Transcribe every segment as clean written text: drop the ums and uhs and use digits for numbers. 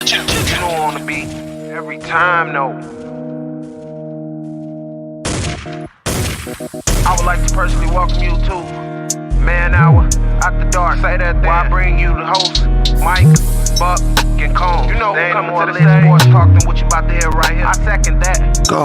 You know on the beat every time, though. I would like to personally welcome you to Man Hour After Dark. Say that thing. While I bring you the host, Mike, Buck, and Cone. You know who coming to the sports talk than what you about to hear right here. I second that. Go.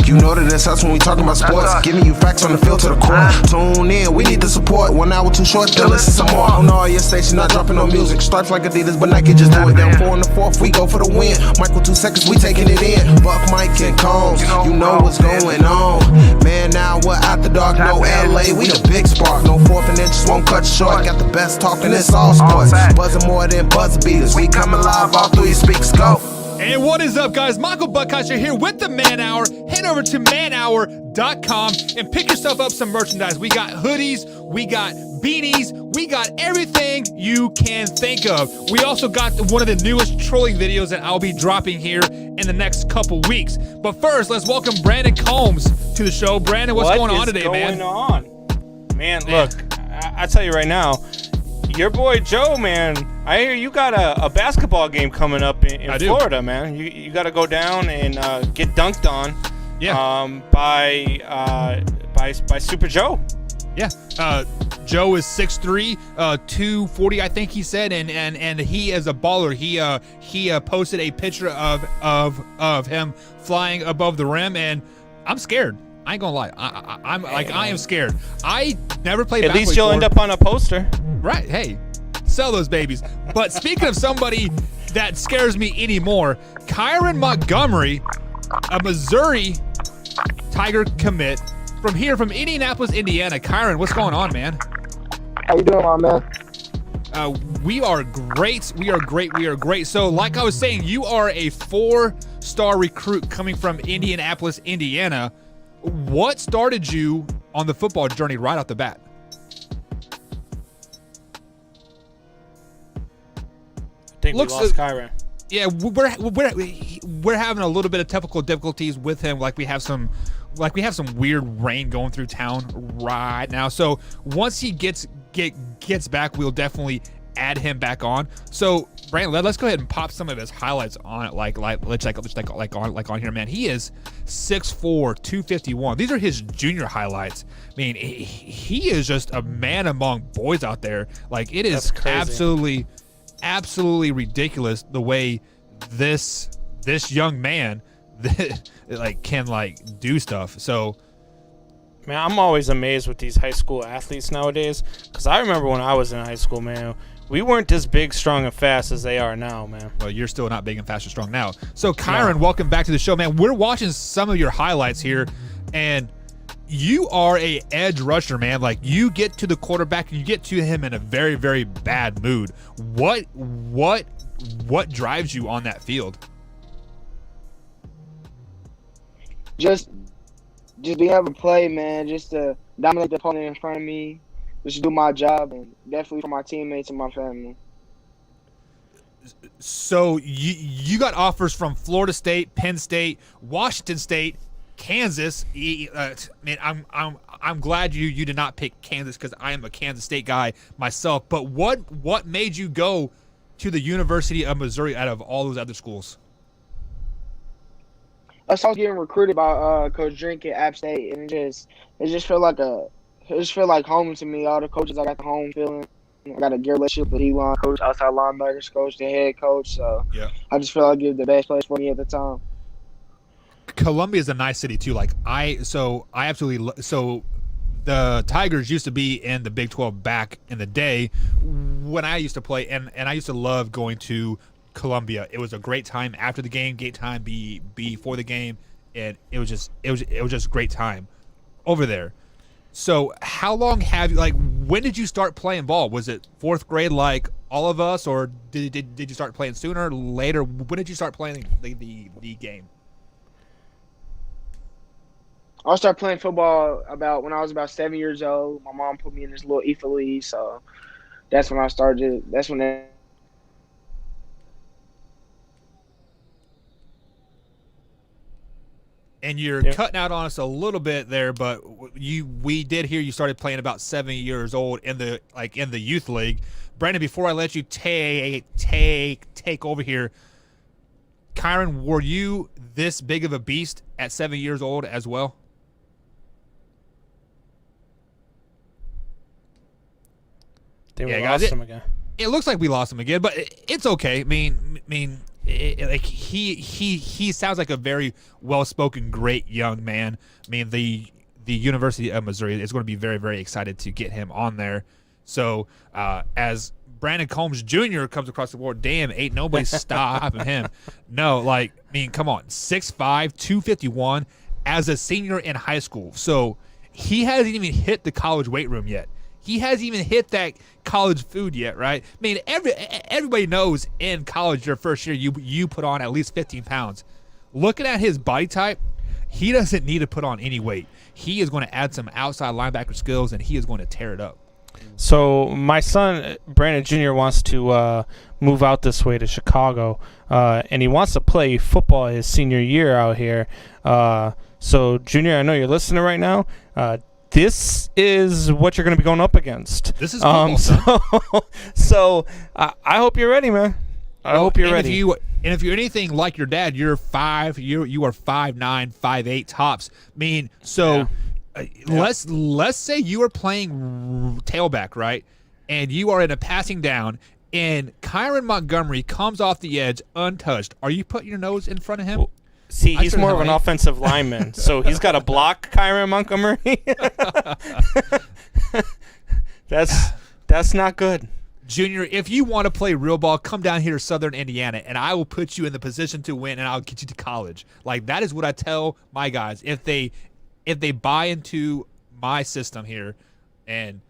You know that it's us when we talking about sports. Giving you facts on the field to the core. Tune in, we need the support. 1 hour too short, then listen some more. On all your stations, not dropping no music. Stripes like Adidas, but Nike just do it. Down 4 in the 4th, we go for the win. Michael 2 seconds, we taking it in. Buck, Mike, and Combs, you know what's going on. Man, now we're after dark, no LA, we the big spark. No 4th and inches, won't cut you short. Got the best talking, it's all sports. Buzzing more than buzzer beaters. We coming live all through your speakers, go. And what is up, guys? Michael Buckhouse here with the Man Hour. Head over to manhour.com and pick yourself up some merchandise. We got hoodies, we got beanies, we got everything you can think of. We also got one of the newest trolling videos that I'll be dropping here in the next couple weeks. But first, let's welcome Brandon Combs to the show. Brandon, what's going on today, man? What is going on? Man, look, I tell you right now, your boy Joe, man, I hear you got a basketball game coming up in Florida, man. You got to go down and get dunked on, by Super Joe. Yeah, Joe is 6'3", 240, I think he said, and he is a baller. He posted a picture of him flying above the rim, and I'm scared. I ain't gonna lie. I am scared. I never played basketball. At least you'll end up on a poster. Right. Hey, sell those babies. But speaking of somebody that scares me anymore, Kyran Montgomery, a Missouri Tiger commit from Indianapolis, Indiana. Kyran, what's going on, man? How you doing, my man? We are great. We are great. So, like I was saying, you are a 4-star recruit coming from Indianapolis, Indiana. What started you on the football journey right off the bat? I think we lost Kyran. Yeah, we're having a little bit of technical difficulties with him. Like we have some weird rain going through town right now. So once he gets back, we'll definitely add him back on. So Brandon, let's go ahead and pop some of his highlights on it. Like on here, man. He is 6'4", 251. These are his junior highlights. I mean, he is just a man among boys out there. Like it is absolutely ridiculous the way this young man can do stuff. So, man, I'm always amazed with these high school athletes nowadays, because I remember when I was in high school, man, we weren't this big, strong, and fast as they are now, man. Well, you're still not big and fast or strong now. So, Kyran, welcome back to the show, man. We're watching some of your highlights here, and you are a edge rusher, man. Like, you get to the quarterback and you get to him in a very, very bad mood. What drives you on that field? Just being able to play, man. Just to dominate the opponent in front of me. Just do my job, and definitely for my teammates and my family. So you got offers from Florida State, Penn State, Washington State, Kansas. Man, I'm glad you did not pick Kansas, because I am a Kansas State guy myself. But what made you go to the University of Missouri out of all those other schools? I was getting recruited by Coach Drink at App State, and it just felt like home to me. All the coaches, I got the home feeling. I got a good relationship with D-line coach, outside linebackers coach, the head coach. So yeah, I just feel like it was the best place for me at the time. Columbia is a nice city too. So the Tigers used to be in the Big 12 back in the day when I used to play, and I used to love going to Columbia. It was a great time after the game, great time before the game, and it was just great time over there. So how long when did you start playing ball? Was it 4th grade like all of us, or did you start playing sooner, later? When did you start playing the game? I started playing football when I was about 7 years old. My mom put me in this little IFA league, so that's when I started. That's when And you're cutting out on us a little bit there, but we did hear you started playing about 7 years old in the youth league. Brandon, before I let you take over here, Kyran, were you this big of a beast at 7 years old as well? We lost him again. It looks like we lost him again, but it's okay. I mean, he sounds like a very well-spoken, great young man. I mean, the University of Missouri is going to be very, very excited to get him on there. So as Brandon Combs Jr. comes across the board, damn, ain't nobody stopping him. No, come on, 6'5", 251 as a senior in high school. So he hasn't even hit the college weight room yet. He hasn't even hit that college food yet, right? I mean, everybody knows in college your first year you put on at least 15 pounds. Looking at his body type, he doesn't need to put on any weight. He is going to add some outside linebacker skills, and he is going to tear it up. So my son, Brandon Jr., wants to move out this way to Chicago, and he wants to play football his senior year out here. So, Junior, I know you're listening right now. This is what you're going to be going up against. This is football, so I hope you're ready, man. I hope you're ready. If you're anything like your dad, you are 5'9", 5'8" tops. I mean, so let's say you are playing tailback, right? And you are in a passing down, and Kyran Montgomery comes off the edge untouched. Are you putting your nose in front of him? See, he's more of an offensive lineman, so he's got to block Kyran Montgomery. That's not good. Junior, if you want to play real ball, come down here to Southern Indiana, and I will put you in the position to win, and I'll get you to college. Like, that is what I tell my guys. If they buy into my system here, and,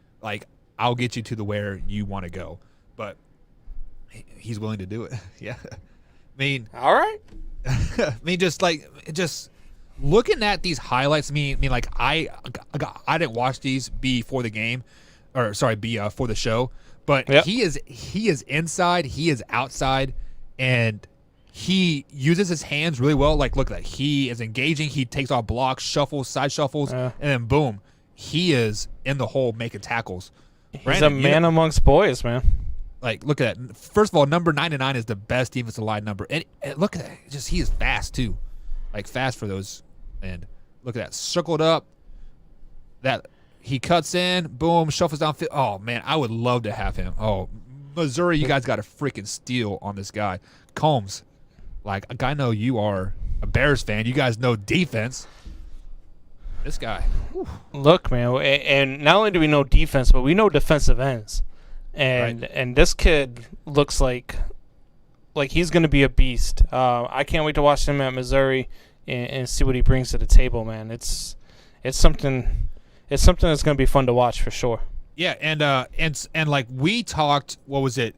I'll get you to where you want to go. But he's willing to do it. Yeah. I mean. All right. I mean, just looking at these highlights. I didn't watch these before the game, for the show. But he is inside, he is outside, and he uses his hands really well. Look at that. He is engaging. He takes off blocks, shuffles, side shuffles, and then boom, he is in the hole making tackles. He's a man amongst boys, man. Look at that. First of all, number 99 is the best defensive line number. And look at that. He is fast, too. Fast for those. And look at that. Circled up. That he cuts in. Boom. Shuffles down. Oh, man. I would love to have him. Oh, Missouri, you guys got a freaking steal on this guy. Combs. I know you are a Bears fan. You guys know defense. This guy. Whew. Look, man. And not only do we know defense, but we know defensive ends. And this kid looks like he's going to be a beast. I can't wait to watch him at Missouri and see what he brings to the table, man. It's something that's going to be fun to watch for sure. Yeah, and we talked, what was it?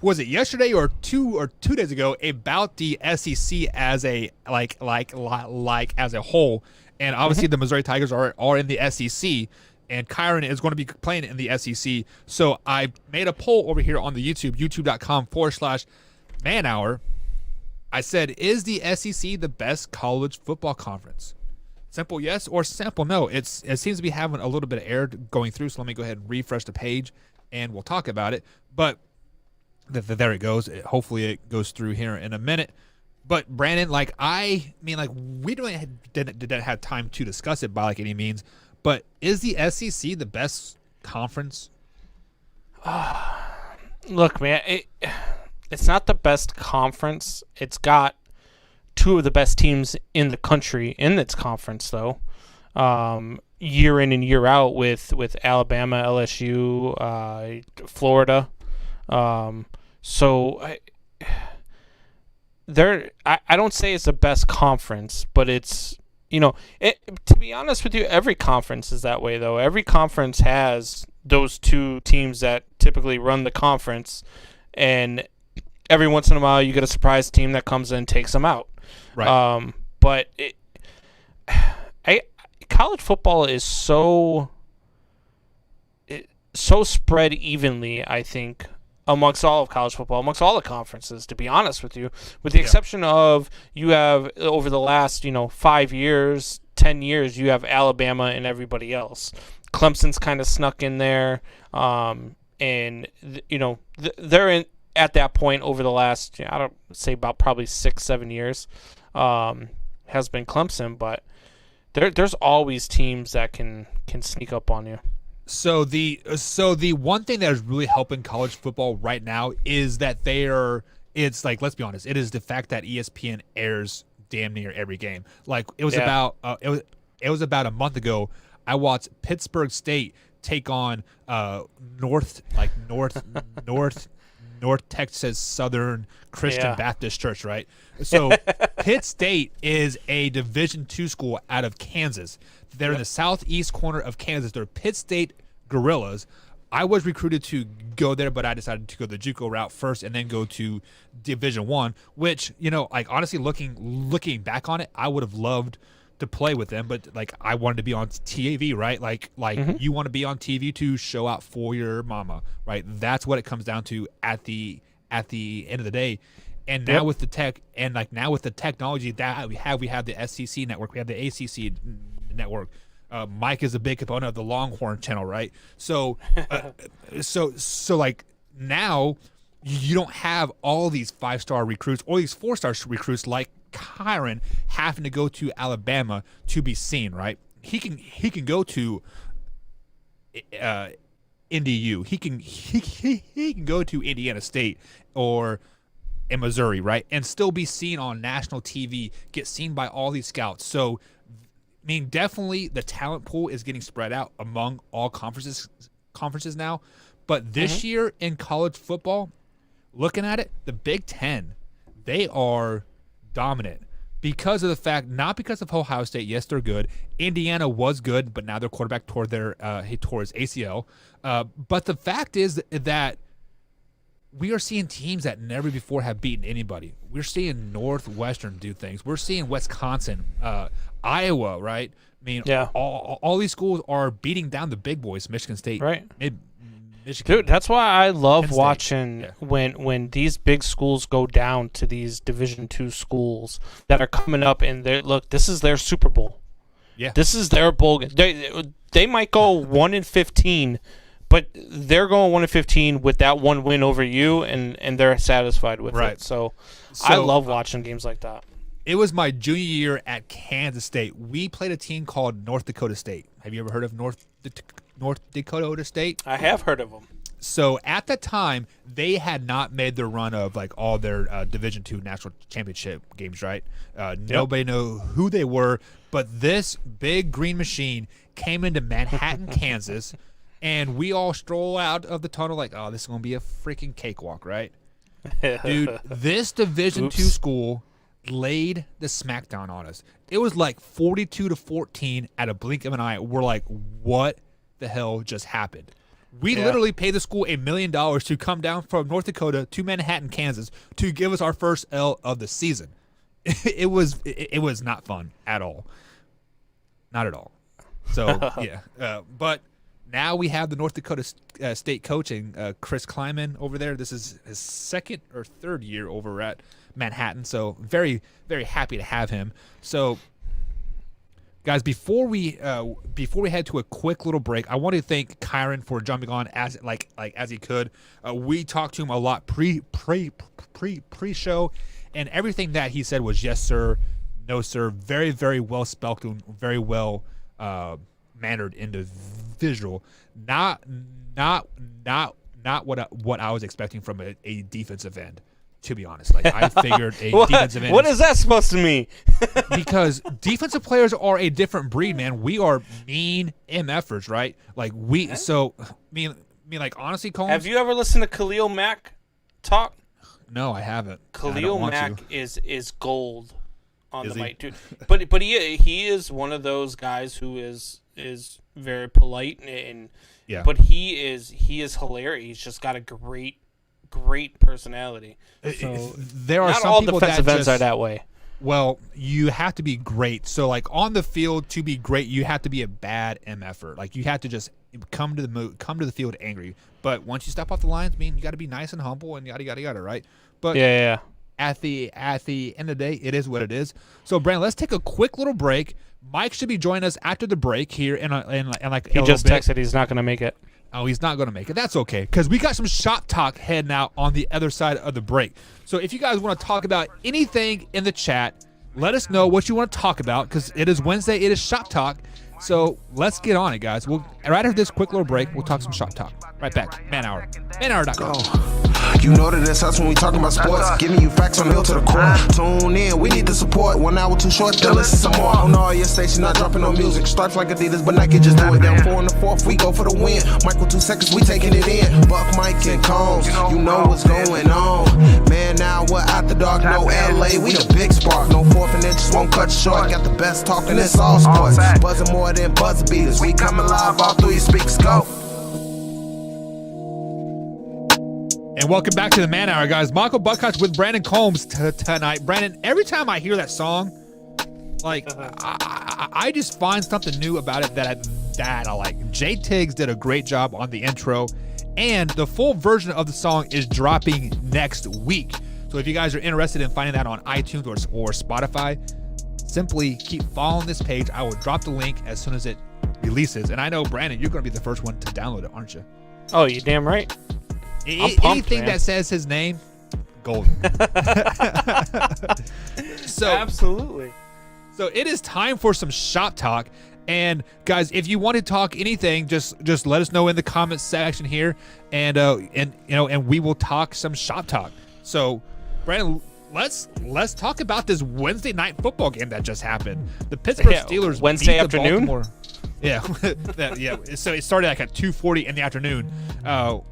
Was it yesterday or 2 days ago about the SEC as a as a whole, and obviously the Missouri Tigers are in the SEC. And Kyran is going to be playing in the SEC. So I made a poll over here on the YouTube, youtube.com/manhour. I said, is the SEC the best college football conference? Simple yes or simple no. It seems to be having a little bit of error going through. So let me go ahead and refresh the page, and we'll talk about it. But there it goes. Hopefully it goes through here in a minute. But Brandon, we didn't have time to discuss it by any means. But is the SEC the best conference? Look, man, it's not the best conference. It's got two of the best teams in the country in its conference, though. Year in and year out with Alabama, LSU, Florida. I don't say it's the best conference, but it's. To be honest with you, every conference is that way, though. Every conference has those two teams that typically run the conference, and every once in a while you get a surprise team that comes in and takes them out. Right. College football is so spread evenly, I think, amongst all of college football, amongst all the conferences, to be honest with you, with the exception of you have over the last 5 years, 10 years, you have Alabama and everybody else. Clemson's kind of snuck in there, and they're in at that point over the last I don't say about probably 6-7 years has been Clemson, but there's always teams that can sneak up on you. So the one thing that is really helping college football right now is that it's like, let's be honest, it is the fact that ESPN airs damn near every game. Like it was about it was about a month ago. I watched Pittsburgh State take on North Texas Southern Christian Baptist Church, right? So Pitt State is a Division II school out of Kansas. They're in the southeast corner of Kansas. They're Pitt State Gorillas. I was recruited to go there, but I decided to go the JUCO route first and then go to Division I, which, like honestly looking back on it, I would have loved to play with them, but like I wanted to be on TV, right? Like you want to be on TV to show out for your mama, right? That's what it comes down to at the end of the day. And now with the tech and like now with the technology that we have the SEC network, we have the ACC network. Mike is a big component of the Longhorn channel, right? So so like now you don't have all these 5-star recruits or these 4-star recruits like Kyran having to go to Alabama to be seen, right? He can go to NDU. He can go to Indiana State or in Missouri, right? And still be seen on national TV, get seen by all these scouts. So I mean, definitely the talent pool is getting spread out among all conferences now. But this year in college football, looking at it, the Big Ten, they are dominant because of the fact, not because of Ohio State. Yes, they're good. Indiana was good, but now their quarterback tore his ACL. But the fact is that we are seeing teams that never before have beaten anybody. We're seeing Northwestern do things. We're seeing Wisconsin, Iowa, right? I mean, all these schools are beating down the big boys, Michigan State, right? Michigan. Dude, that's why I love watching when these big schools go down to these Division II schools that are coming up, and this is their Super Bowl. Yeah, this is their bowl game. They might go 1-15, but they're going 1-15 with that one win over you, and they're satisfied with it. So I love watching games like that. It was my junior year at Kansas State. We played a team called North Dakota State. Have you ever heard of North Dakota State? I have heard of them. So at the time, they had not made their run of like all their Division II national championship games, right? Nobody knew who they were, but this big green machine came into Manhattan, Kansas, and we all stroll out of the tunnel like, oh, this is going to be a freaking cakewalk, right? Dude, this Division II school laid the smackdown on us. It was like 42-14 at a blink of an eye. We're like, what the hell just happened? We literally paid the school $1 million to come down from North Dakota to Manhattan, Kansas to give us our first L of the season. It was not fun at all. Not at all. So, but now we have the North Dakota State coach and Chris Kleiman over there. This is his second or third year over at Manhattan, so very, very happy to have him. So, guys, before we head to a quick little break, I want to thank Kyran for jumping on as he could. We talked to him a lot pre-show, and everything that he said was yes sir, no sir. Very, very well spoken, very well mannered individual. Not what I was expecting from a defensive end. To be honest, like I figured a defensive end. What is that supposed to mean? Because defensive players are a different breed, man. We are mean MFers, right? Like like honestly, Colin. Have you ever listened to Khalil Mack talk? No, I haven't. Khalil Mack is gold on the mic, dude. But he is one of those guys who is very polite and but he is hilarious. He's just got a great personality. So there are not some all people defensive that ends are that way. Well, you have to be great. So like on the field to be great, you have to be a bad MFer. Like you have to just come to the field angry. But once you step off the lines, you got to be nice and humble and yada yada yada, right? But yeah. At the end of the day, it is what it is. So, Brandon, let's take a quick little break. Mike should be joining us after the break here in like he just texted he's not going to make it. Oh, he's not going to make it. That's okay, because we got some shop talk heading out on the other side of the break. So if you guys want to talk about anything in the chat, let us know what you want to talk about, because it is Wednesday. It is shop talk. So let's get on it, guys. Right after this quick little break, we'll talk some shop talk. Right back. Man Hour. manhour.com. You know that it's us when we talking about sports. Giving you facts on the hill to the core. Tune in, we need the support. 1 hour too short, then listen some more. On all your stations, not dropping no music. Stripes like Adidas, but Nike just do it. Down 4 in the 4th, we go for the win. Michael 2 seconds, we taking it in. Buck, Mike, and Combs, you know what's going on. Man, now we're out the dark, no LA, we the big spark. No 4th and inches won't cut you short. Got the best talking, it's all sports. Buzzing more than buzzer beaters. We coming live all through your speakers, go. And welcome back to the Man Hour, guys. Michael Buckhouse with Brandon Combs tonight. Brandon, every time I hear that song, like I just find something new about it that I like. Jay Tiggs did a great job on the intro, and the full version of the song is dropping next week. So if you guys are interested in finding that on iTunes or Spotify, simply keep following this page. I will drop the link as soon as it releases. And I know, Brandon, you're going to be the first one to download it, aren't you? Oh, you damn right. Anything that says his name, golden. So absolutely. So it is time for some shop talk. And guys, if you want to talk anything, just let us know in the comments section here, and we will talk some shop talk. So, Brandon, let's talk about this Wednesday night football game that just happened. The Pittsburgh Steelers Wednesday beat afternoon. Yeah, yeah. So it started like at 2:40 in the afternoon,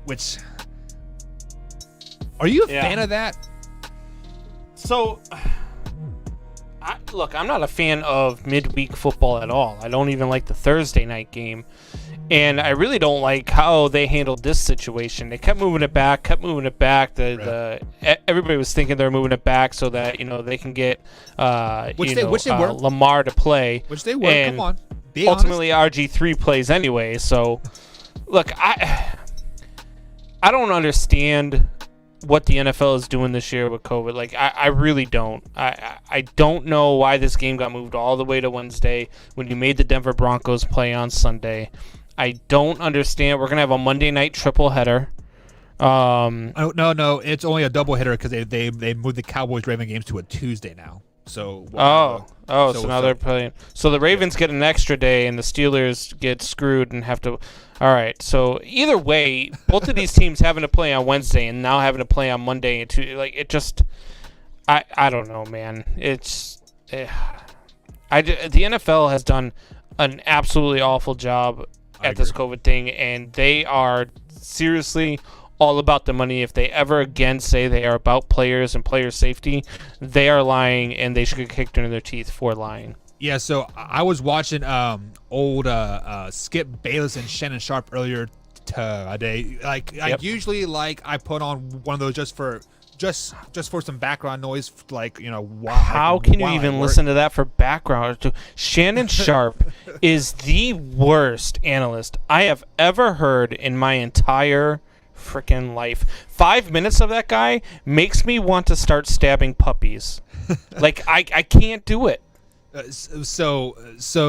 which. Are you a fan of that? So, I'm not a fan of midweek football at all. I don't even like the Thursday night game. And I really don't like how they handled this situation. They kept moving it back. Everybody was thinking they're moving it back so that, they can get which they were. Lamar to play. Which they were. Come on. Be ultimately, honest. RG3 plays anyway. So, look, I don't understand what the NFL is doing this year with COVID. Like, I really don't. I don't know why this game got moved all the way to Wednesday when you made the Denver Broncos play on Sunday. I don't understand. We're going to have a Monday night triple header. No. It's only a double hitter because they moved the Cowboys-Ravens games to a Tuesday now. So so now they're playing. So the Ravens get an extra day, and the Steelers get screwed and have to. All right. So either way, both of these teams having to play on Wednesday and now having to play on Monday and Tuesday, like it just. I don't know, man. It's. The NFL has done an absolutely awful job at this COVID thing, and they are seriously all about the money. If they ever again say they are about players and player safety, they are lying, and they should get kicked into their teeth for lying. Yeah, so I was watching old Skip Bayless and Shannon Sharp earlier today. I usually I put on one of those just for some background noise, How can you even listen to that for background? Shannon Sharp is the worst analyst I have ever heard in my entire freaking life. 5 minutes of that guy makes me want to start stabbing puppies. I can't do it. So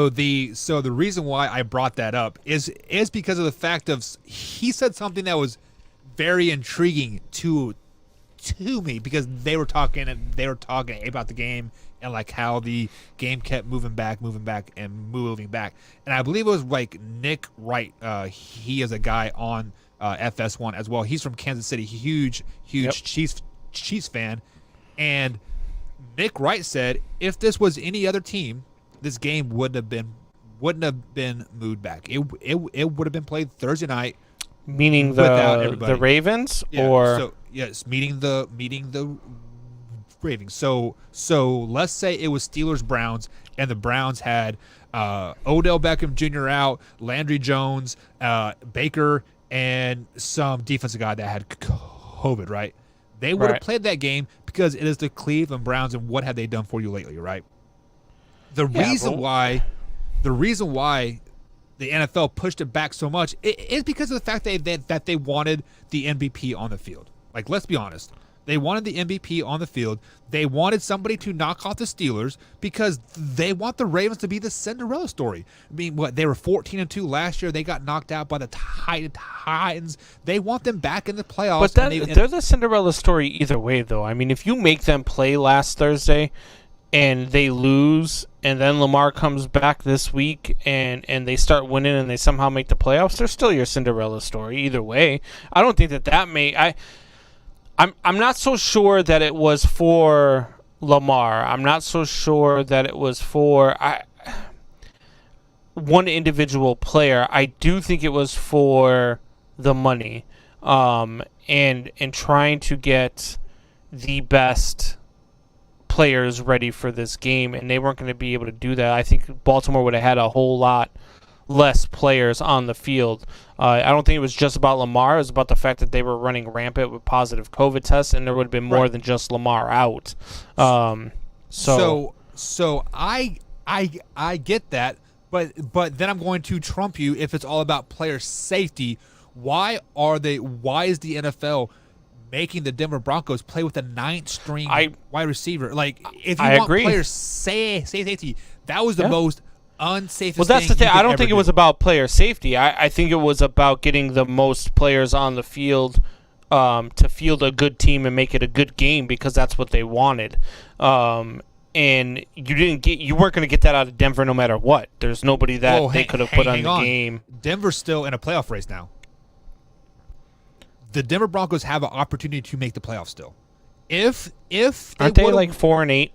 the reason why I brought that up is because of the fact of he said something that was very intriguing to me, because they were talking about the game and how the game kept moving back, and moving back. And I believe it was Nick Wright. He is a guy on FS1 as well. He's from Kansas City, huge Chiefs fan. And Nick Wright said if this was any other team, this game wouldn't have been moved back. It would have been played Thursday night. Meaning the Ravens, yes, meeting the Ravens. So let's say it was Steelers Browns, and the Browns had Odell Beckham Jr. out, Landry Jones, Baker, and some defensive guy that had COVID. Right? They would have played that game because it is the Cleveland Browns, and what have they done for you lately? Right? The reason why the NFL pushed it back so much, it's because of the fact that they wanted the MVP on the field. Like, let's be honest. They wanted the MVP on the field. They wanted somebody to knock off the Steelers because they want the Ravens to be the Cinderella story. I mean, they were 14-2 last year. They got knocked out by the Titans. They want them back in the playoffs. But they're the Cinderella story either way, though. I mean, if you make them play last Thursday and they lose, and then Lamar comes back this week and they start winning and they somehow make the playoffs, they're still your Cinderella story either way. I don't think that may... I'm not so sure that it was for Lamar. I'm not so sure that it was for one individual player. I do think it was for the money, and trying to get the best players ready for this game, and they weren't going to be able to do that. I think Baltimore would have had a whole lot less players on the field. I don't think it was just about Lamar. It was about the fact that they were running rampant with positive COVID tests, and there would have been more than just Lamar out. So I get that, but then I'm going to trump you if it's all about player safety. Why is the NFL making the Denver Broncos play with a 9th-string wide receiver? Like, if you want player safety, that was the most unsafest. Well, that's the thing. I don't think it was about player safety. I think it was about getting the most players on the field to field a good team and make it a good game, because that's what they wanted. And you weren't going to get that out of Denver no matter what. There's nobody that they could have put on the game. Denver's still in a playoff race now. The Denver Broncos have an opportunity to make the playoffs still. If aren't they like 4-8?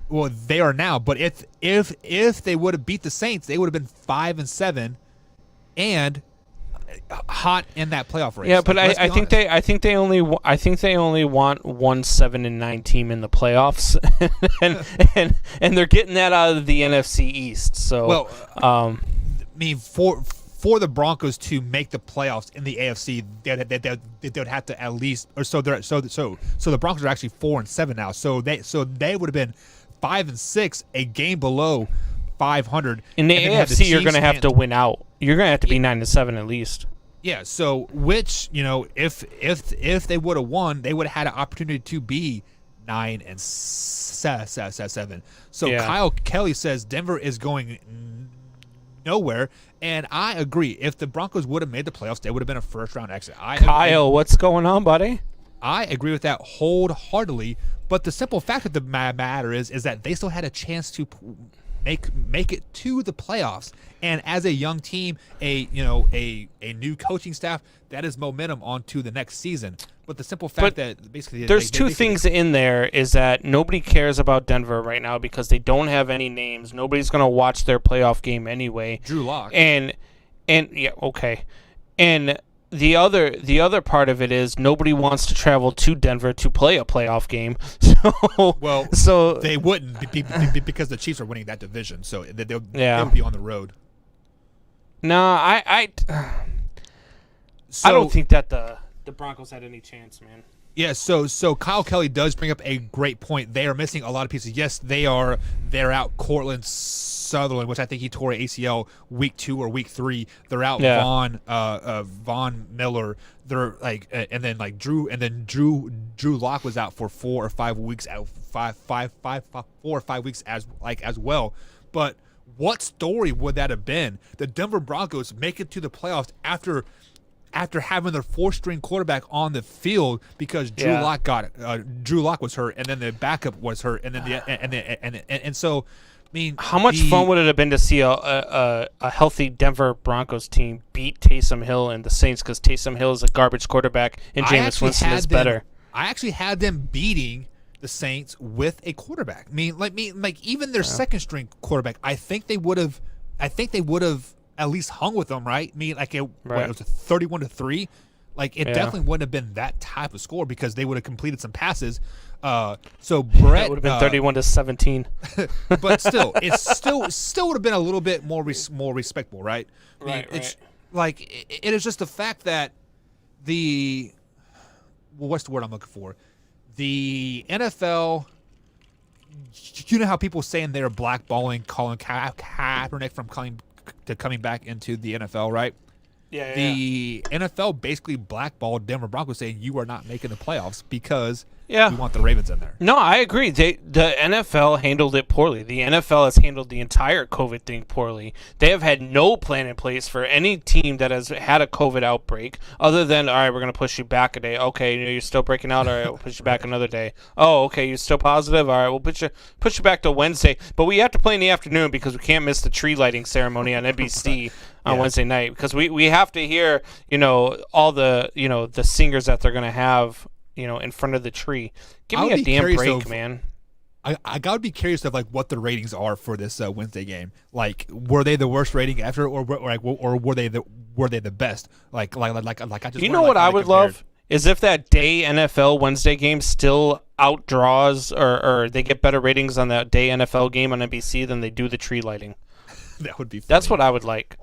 Well, they are now, but if they would have beat the Saints, they would have been 5-7, and hot in that playoff race. Yeah, but I think they only want 7-9 team in the playoffs, and they're getting that out of the NFC East. So, I mean, for the Broncos to make the playoffs in the AFC, they would have to at least, or so the Broncos are actually 4-7 now. So they would have been 5-6, a game below 500. In the AFC, you're going to have to win out. You're going to have to be 9-7 at least. Yeah. So, which, if they would have won, they would have had an opportunity to be 9-7. So Kyle Kelly says Denver is going nowhere, and I agree. If the Broncos would have made the playoffs, they would have been a first-round exit. Kyle, what's going on, buddy? I agree with that wholeheartedly. But the simple fact of the matter is that they still had a chance to make it to the playoffs. And as a young team, a new coaching staff, that is momentum on to the next season. But the simple fact that basically there's two things in there is that nobody cares about Denver right now because they don't have any names. Nobody's going to watch their playoff game anyway. Drew Lock. And yeah, okay. And the other part of it is nobody wants to travel to Denver to play a playoff game. So they wouldn't because the Chiefs are winning that division. So they would be on the road. No, I don't think that the Broncos had any chance, man. Yeah, so Kyle Kelly does bring up a great point. They are missing a lot of pieces. Yes, they're out Cortland Sutherland, which I think he tore ACL week 2 or week 3. They're out Von Miller. They're and then Drew Lock was out for 4 or 5 weeks out 4 or 5 weeks as well. But what story would that have been? The Denver Broncos make it to the playoffs after having their 4th-string quarterback on the field because Drew Lock was hurt, and then the backup was hurt, and then and so, I mean, how much fun would it have been to see a healthy Denver Broncos team beat Taysom Hill and the Saints, because Taysom Hill is a garbage quarterback and Jameis Winston is better. I actually had them beating the Saints with a quarterback. I mean, even their 2nd-string quarterback, I think they would have at least hung with them, right? I mean, it was 31-3. Definitely wouldn't have been that type of score because they would have completed some passes. So Brett would have been 31-17. But still, still would have been a little bit more respectable, right? I mean, right. It is just the fact that what's the word I'm looking for? The NFL. You know how people saying they're blackballing Colin Kaepernick from coming back into the NFL, right? Yeah. The NFL basically blackballed Denver Broncos, saying you are not making the playoffs because we Yeah. want the Ravens in there. No, I agree. The NFL handled it poorly. The NFL has handled the entire COVID thing poorly. They have had no plan in place for any team that has had a COVID outbreak other than, all right, we're going to push you back a day. Okay, you're still breaking out. All right, we'll push you back another day. Oh, okay, you're still positive. All right, we'll push you back to Wednesday. But we have to play in the afternoon because we can't miss the tree lighting ceremony on NBC on Wednesday night because we have to hear, all the, the singers that they're going to have, in front of the tree. Give me a damn break, man. I gotta be curious of like what the ratings are for this Wednesday game. Like, were they the worst rating ever, or were they the best? Like I just. You know what I would love is if that day NFL Wednesday game still outdraws or they get better ratings on that day NFL game on NBC than they do the tree lighting. That would be. Funny. That's what I would like.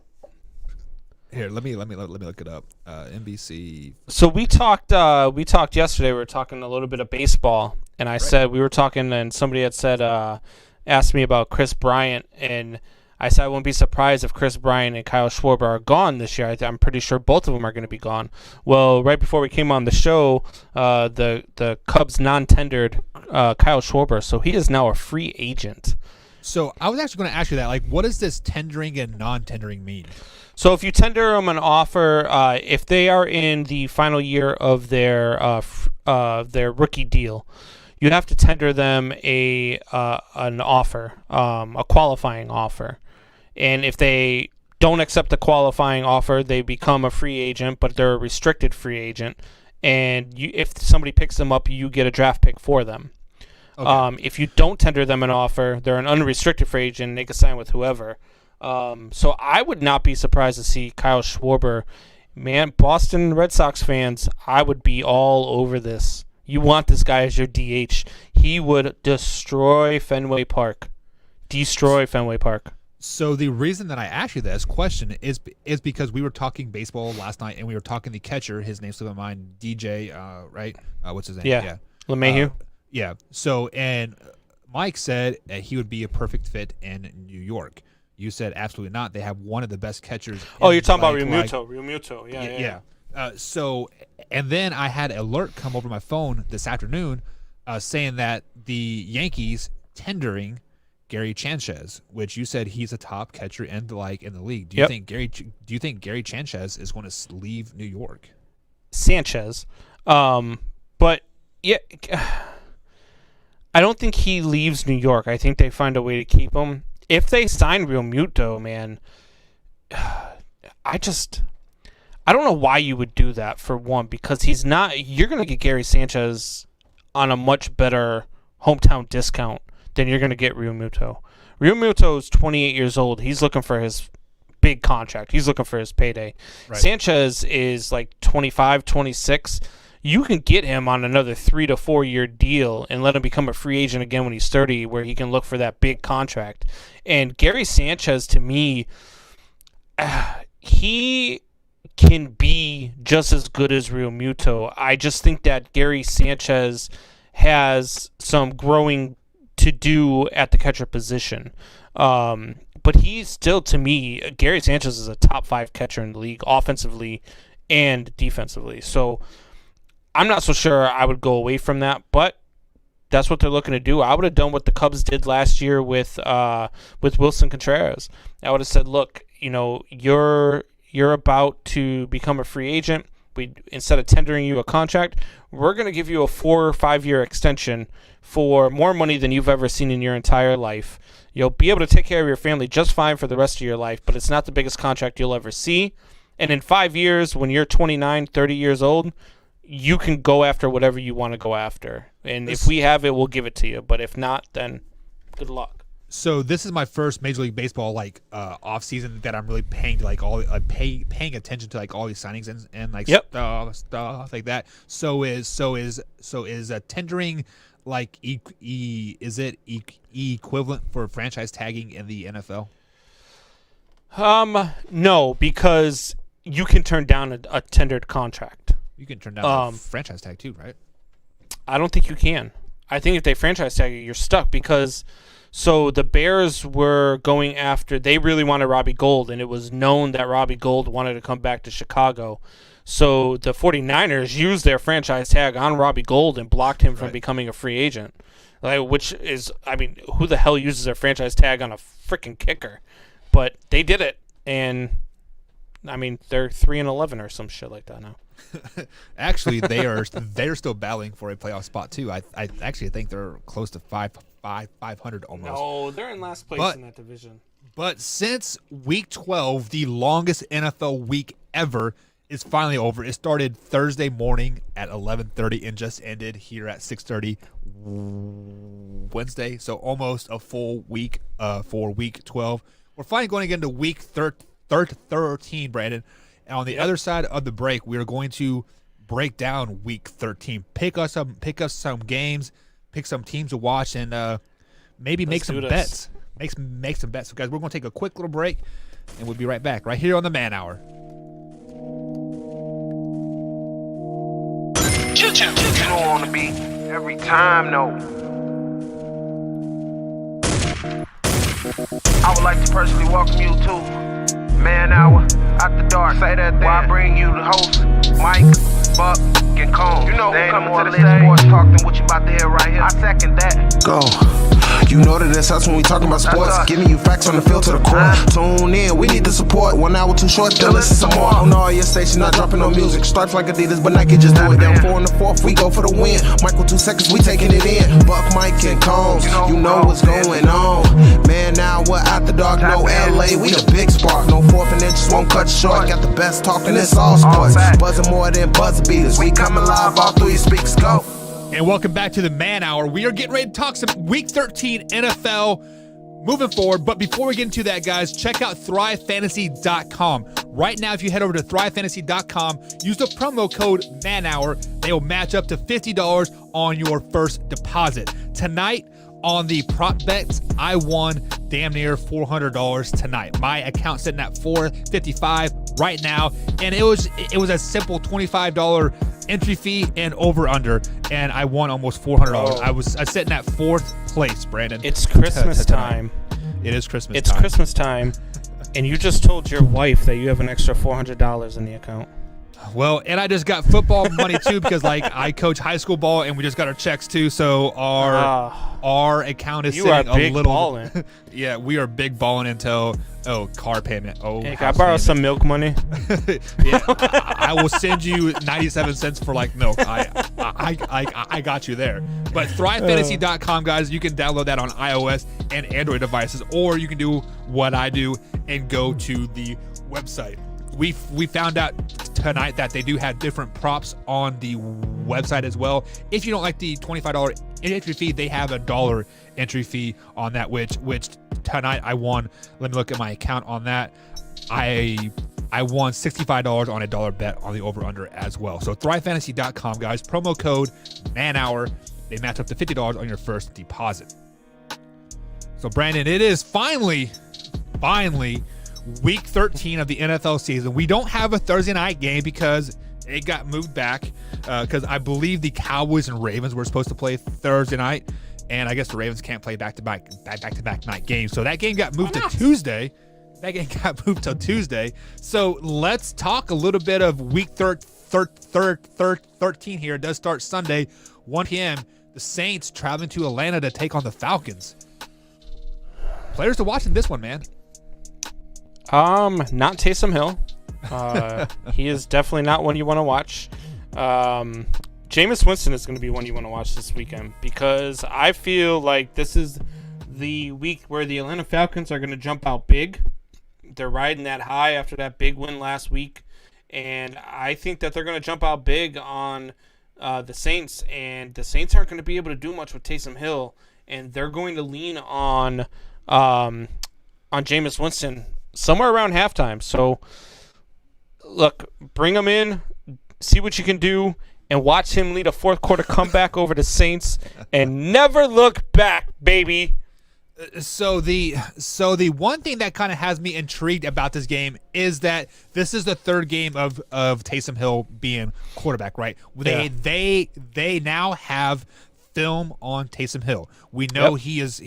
Here, let me look it up. NBC. So we talked yesterday. We were talking a little bit of baseball, and I said we were talking, and somebody had said, asked me about Chris Bryant, and I said I wouldn't be surprised if Chris Bryant and Kyle Schwarber are gone this year. I'm pretty sure both of them are going to be gone. Well, right before we came on the show, the Cubs non-tendered Kyle Schwarber, so he is now a free agent. So I was actually going to ask you that. Like, what does this tendering and non-tendering mean? So if you tender them an offer, if they are in the final year of their rookie deal, you have to tender them an offer, a qualifying offer. And if they don't accept the qualifying offer, they become a free agent, but they're a restricted free agent. And if somebody picks them up, you get a draft pick for them. Okay. If you don't tender them an offer, they're an unrestricted free agent. They can sign with whoever. So I would not be surprised to see Kyle Schwarber. Man, Boston Red Sox fans, I would be all over this. You want this guy as your DH. He would destroy Fenway Park. Destroy Fenway Park. So the reason that I asked you this question is because we were talking baseball last night, and we were talking the catcher. His name's slipped my mind, DJ, right? What's his name? Yeah. LeMahieu. Yeah. So, and Mike said he would be a perfect fit in New York. You said absolutely not. They have one of the best catchers. Oh, you're talking about Realmuto. Yeah. So, and then I had an alert come over my phone this afternoon saying that the Yankees tendering Gary Sanchez, which you said he's a top catcher in the league. Do you think Gary Sanchez is going to leave New York? Sanchez, but yeah, I don't think he leaves New York. I think they find a way to keep him. If they sign Realmuto, man, I don't know why you would do that, for one, because you're going to get Gary Sanchez on a much better hometown discount than you're going to get Realmuto. Realmuto is 28 years old. He's looking for his big contract. He's looking for his payday. Right. Sanchez is like 25, 26. You can get him on another 3 to 4 year deal and let him become a free agent again when he's 30, where he can look for that big contract. And Gary Sanchez, to me, he can be just as good as Realmuto. I just think that Gary Sanchez has some growing to do at the catcher position. But he's still, to me, Gary Sanchez is a top 5 catcher in the league, offensively and defensively. So I'm not so sure I would go away from that, but that's what they're looking to do. I would have done what the Cubs did last year with Wilson Contreras. I would have said, look, you're about to become a free agent. Instead of tendering you a contract, we're going to give you a 4 or 5 year extension for more money than you've ever seen in your entire life. You'll be able to take care of your family just fine for the rest of your life, but it's not the biggest contract you'll ever see. And in 5 years, when you're 29, 30 years old, you can go after whatever you want to go after. And if we have it, we'll give it to you. But if not, then good luck. So this is my first Major League Baseball off season that I'm really paying to paying attention to all these signings and stuff like that. So is tendering is it equivalent for franchise tagging in the NFL? No, because you can turn down a tendered contract. You can turn down a franchise tag too, right? I don't think you can. I think if they franchise tag you, you're stuck because So the Bears were going after, they really wanted Robbie Gould, and it was known that Robbie Gould wanted to come back to Chicago. So the 49ers used their franchise tag on Robbie Gould and blocked him from becoming a free agent. Which is, I mean, who the hell uses their franchise tag on a freaking kicker? But they did it, and I mean, they're 3-11 or some shit like that now. Actually, they're still battling for a playoff spot too. I actually think they're close to 500 almost. No, they're in last place in that division. But since week 12, the longest NFL week ever, is finally over. It started Thursday morning at 11:30 and just ended here at 6:30 Wednesday. So almost a full week for week 12. We're finally going to get into week 13, Brandon. And on the other side of the break, we are going to break down week 13. Pick us some games, pick some teams to watch, and maybe make some bets. Make some bets. So guys, we're going to take a quick little break, and we'll be right back right here on the Man Hour. You don't want to be every time, no. I would like to personally welcome you to Man Hour After Dark. Say that thing. Where I bring you the host, Mike, Buck, and Cone. You know who coming to the stage. Sports talk than what you about to hear right here. I second that. Go. You know that it's us when we talking about sports. Giving you facts on the field to the core. Tune in, we need the support. 1 hour too short, then listen some more. On all your stations, not dropping no music. Stripes like Adidas, but Nike just do it. Down 4 in the 4th, we go for the win. Michael 2 seconds, we taking it in. Buck, Mike, and Combs, you know what's going on. Man, now we're After Dark, no LA, we the big spark. No 4th and inches won't cut you short. Got the best talking, it's all sports. Buzzing more than buzzer beaters. We coming live all through your speakers, go. And welcome back to the Man Hour. We are getting ready to talk some Week 13 NFL moving forward. But before we get into that, guys, check out thrivefantasy.com. Right now, if you head over to thrivefantasy.com, use the promo code MANHOUR. They will match up to $50 on your first deposit. Tonight, on the prop bets, I won damn near $400 tonight. My account sitting at $455 right now, and it was a simple $25 entry fee and over under, and I won almost $400. I was sitting at 4th place, Brandon. It's Christmas time. It is Christmas It's time. Christmas time, and you just told your wife that you have an extra $400 in the account. Well, and I just got football money too, because like I coach high school ball and we just got our checks too. So our account is you are sitting big a little balling. Yeah, we are big balling until car payment. Hey, can I borrow some milk money? Yeah, I will send you 97 cents for like milk. I got you there. But thrivefantasy.com, guys, you can download that on iOS and Android devices, or you can do what I do and go to the website. We found out tonight that they do have different props on the website as well. If you don't like the $25 entry fee, they have a $1 entry fee on that, which tonight I won. Let me look at my account on that. I won $65 on a $1 bet on the over-under as well. So thrivefantasy.com, guys. Promo code MANHOUR. They match up to $50 on your first deposit. So, Brandon, it is finally Week 13 of the NFL season. We don't have a Thursday night game because it got moved back because I believe the Cowboys and Ravens were supposed to play Thursday night, and I guess the Ravens can't play back-to-back night games. So that game got moved to Tuesday. That game got moved to Tuesday. So let's talk a little bit of Week 13 here. It does start Sunday, 1 p.m. The Saints traveling to Atlanta to take on the Falcons. Players to watch in this one, man. Not Taysom Hill. He is definitely not one you want to watch. Jameis Winston is going to be one you want to watch this weekend, because I feel like this is the week where the Atlanta Falcons are going to jump out big. They're riding that high after that big win last week, and I think that they're going to jump out big on the Saints, and the Saints aren't going to be able to do much with Taysom Hill, and they're going to lean on Jameis Winston somewhere around halftime. So, look, bring him in, see what you can do, and watch him lead a fourth quarter comeback over the Saints, and never look back, baby. So the one thing that kind of has me intrigued about this game is that this is the third game of Taysom Hill being quarterback, right? They now have film on Taysom Hill. We know he is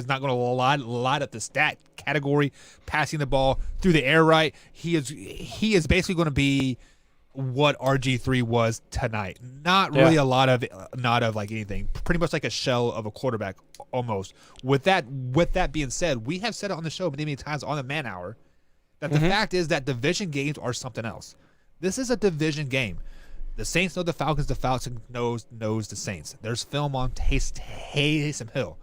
not going to light up the stat category passing the ball through the air right. He is basically going to be what RG3 was tonight. Not really a lot of like anything. Pretty much like a shell of a quarterback almost. With that being said, we have said it on the show many times on the Man Hour that the fact is that division games are something else. This is a division game. The Saints know the Falcons. The Falcons knows the Saints. There's film on Taysom Hill.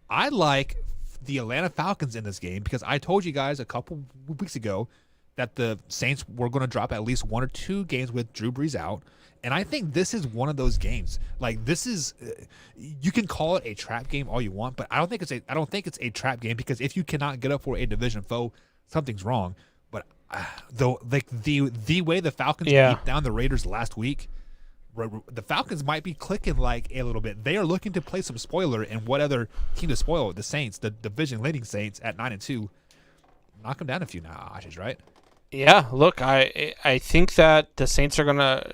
I like the Atlanta Falcons in this game because I told you guys a couple weeks ago that the Saints were going to drop at least 1 or 2 games with Drew Brees out. And I think this is one of those games. Like, this is, you can call it a trap game all you want, but I don't think it's a trap game because if you cannot get up for a division foe, something's wrong. But though, like the way the Falcons beat down the Raiders last week, the Falcons might be clicking like a little bit. They are looking to play some spoiler, and what other team to spoil? The Saints, the division leading Saints at 9-2, knock them down a few notches, right? Yeah, look, I think that the Saints are gonna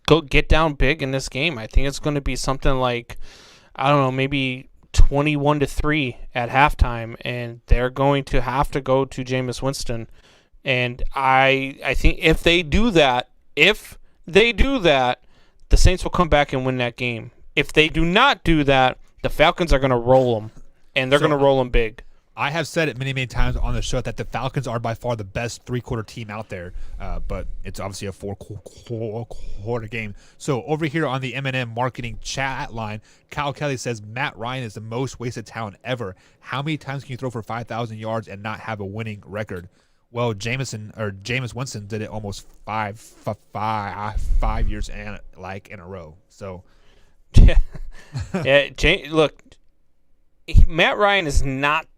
go get down big in this game. I think it's gonna be something like, I don't know, maybe 21-3 at halftime, and they're going to have to go to Jameis Winston. And I think if they do that, the Saints will come back and win that game. If they do not do that, the Falcons are gonna roll them, and they're gonna roll them big. I have said it many times on the show that the Falcons are by far the best 3-quarter team out there, but it's obviously a 4-quarter game. So over here on the M&M marketing chat line, Kyle Kelly says Matt Ryan is the most wasted talent ever. How many times can you throw for 5,000 yards and not have a winning record? Well, Jameis Winston did it almost five years in a row. So, look, Matt Ryan is not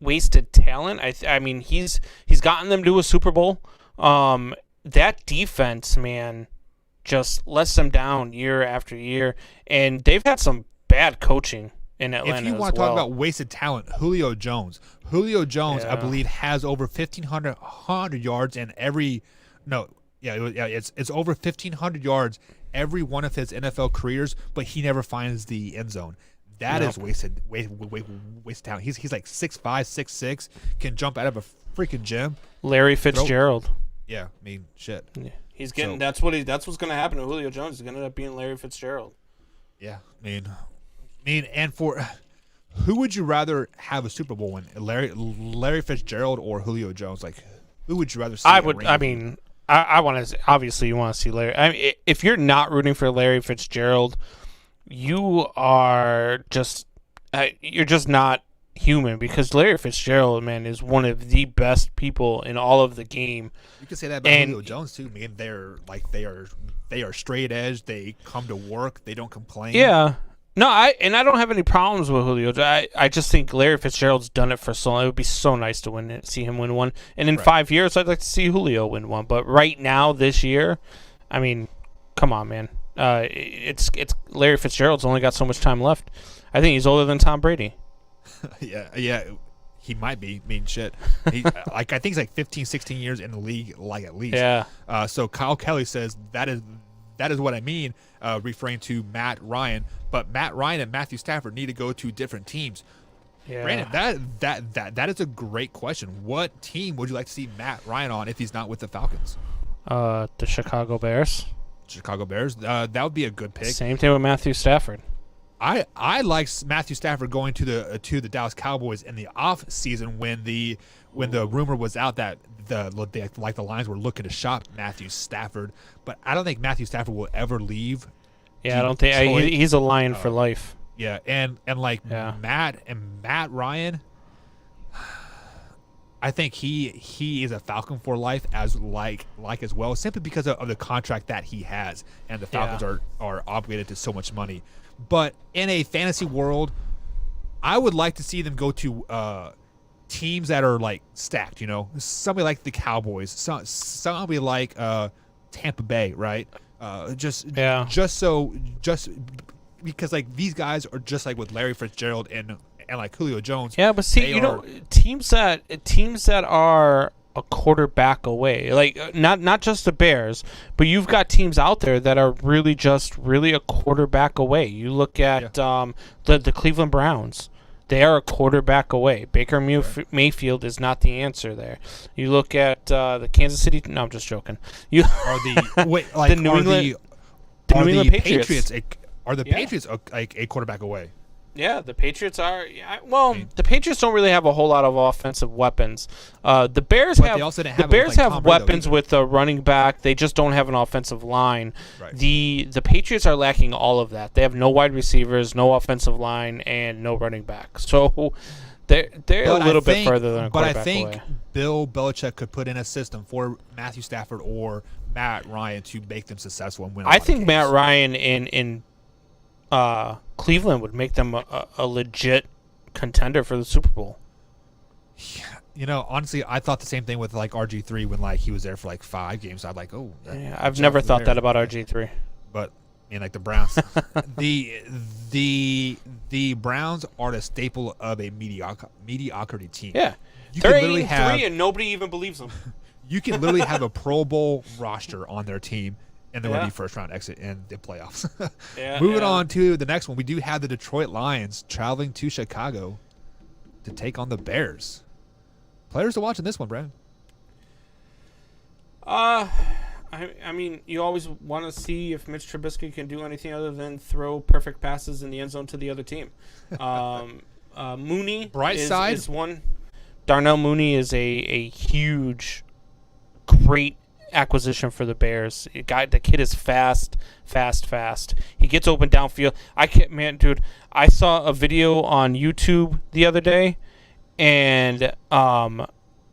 wasted talent. I mean, he's gotten them to a Super Bowl. That defense, man, just lets them down year after year, and they've had some bad coaching in Atlanta. If you want to talk about wasted talent, Julio Jones, I believe, has over 1,500 yards in every. It's over 1,500 yards every one of his NFL careers, but he never finds the end zone. That is wasted talent. He's like 6'5", 6'6", can jump out of a freaking gym. Larry Fitzgerald. Yeah, I mean, shit. Yeah. He's getting that's what's going to happen to Julio Jones. He's going to end up being Larry Fitzgerald. Yeah, I mean, and for who would you rather have a Super Bowl win, Larry Fitzgerald or Julio Jones? Like, who would you rather see? I want to. Obviously, you want to see Larry. I mean, if you're not rooting for Larry Fitzgerald, you are just you're just not human, because Larry Fitzgerald, man, is one of the best people in all of the game. You can say that about Julio Jones too, man. They are straight edge. They come to work. They don't complain. Yeah. No, I don't have any problems with Julio. I just think Larry Fitzgerald's done it for so long. It would be so nice to win it, see him win one. And in 5 years, I'd like to see Julio win one. But right now, this year, I mean, come on, man. It's Larry Fitzgerald's only got so much time left. I think he's older than Tom Brady. yeah, he might be. I mean, shit. I think he's like 15, 16 years in the league, like at least. Yeah. So Kyle Kelly says that is what I mean, referring to Matt Ryan. But Matt Ryan and Matthew Stafford need to go to different teams. Yeah. Brandon, that is a great question. What team would you like to see Matt Ryan on if he's not with the Falcons? The Chicago Bears. That would be a good pick. Same thing with Matthew Stafford. I like Matthew Stafford going to the Dallas Cowboys in the off season when the rumor was out that the Lions were looking to shop Matthew Stafford, but I don't think Matthew Stafford will ever leave. Yeah, I don't think he's a Lion for life. Yeah, and Matt Ryan, I think he is a Falcon for life as well, simply because of the contract that he has, and the Falcons are obligated to so much money. But in a fantasy world, I would like to see them go to teams that are like stacked. You know, somebody like the Cowboys, somebody like Tampa Bay, right? Just because like these guys are just like with Larry Fitzgerald and like Julio Jones. Yeah, but see, teams that are a quarterback away. Like not just the Bears, but you've got teams out there that are really a quarterback away. You look at the Cleveland Browns. They are a quarterback away. Baker Mayfield is not the answer there. You look at the Kansas City. No, I'm just joking. You are the New England Patriots. Are the Patriots a quarterback away? Yeah, the Patriots are. The Patriots don't really have a whole lot of offensive weapons. The Bears have weapons with a running back. They just don't have an offensive line. Right. The Patriots are lacking all of that. They have no wide receivers, no offensive line, and no running back. So they're a little bit further than a quarterback away. But I think Bill Belichick could put in a system for Matthew Stafford or Matt Ryan to make them successful and win. I think Matt Ryan in Cleveland would make them a legit contender for the Super Bowl. Yeah, honestly, I thought the same thing with like RG3 when he was there for 5 games. I'm like, oh. I've never thought that about RG3. But like the Browns, the Browns are the staple of a mediocrity team. Yeah, they're 8-3 and nobody even believes them. You can literally have a Pro Bowl roster on their team. And they're going to be first round exit in the playoffs. Moving on to the next one, we do have the Detroit Lions traveling to Chicago to take on the Bears. Players to watch in this one, Brandon. I mean, you always want to see if Mitch Trubisky can do anything other than throw perfect passes in the end zone to the other team. Mooney is one. Darnell Mooney is a huge, great acquisition for the Bears. The kid is fast. He gets open downfield. I saw a video on YouTube the other day, and